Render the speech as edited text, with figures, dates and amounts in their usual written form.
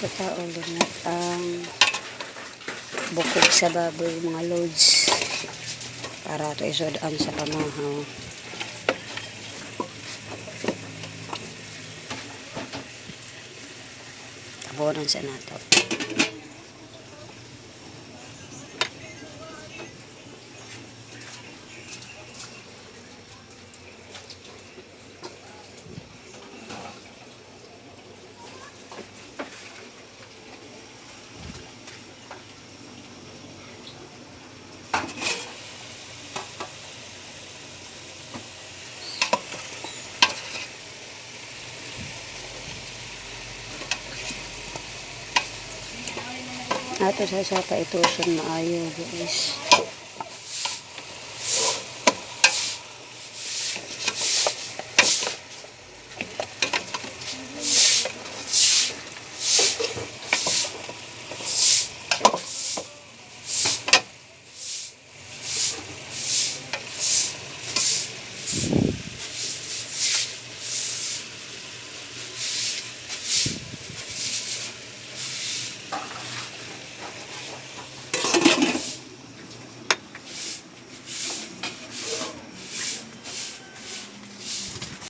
Ito tao lunat ang bukog sa baboy mga loads para ito isod ang sa kamahaw. Tabonan sa nato. Ato sa ituson maayo guys.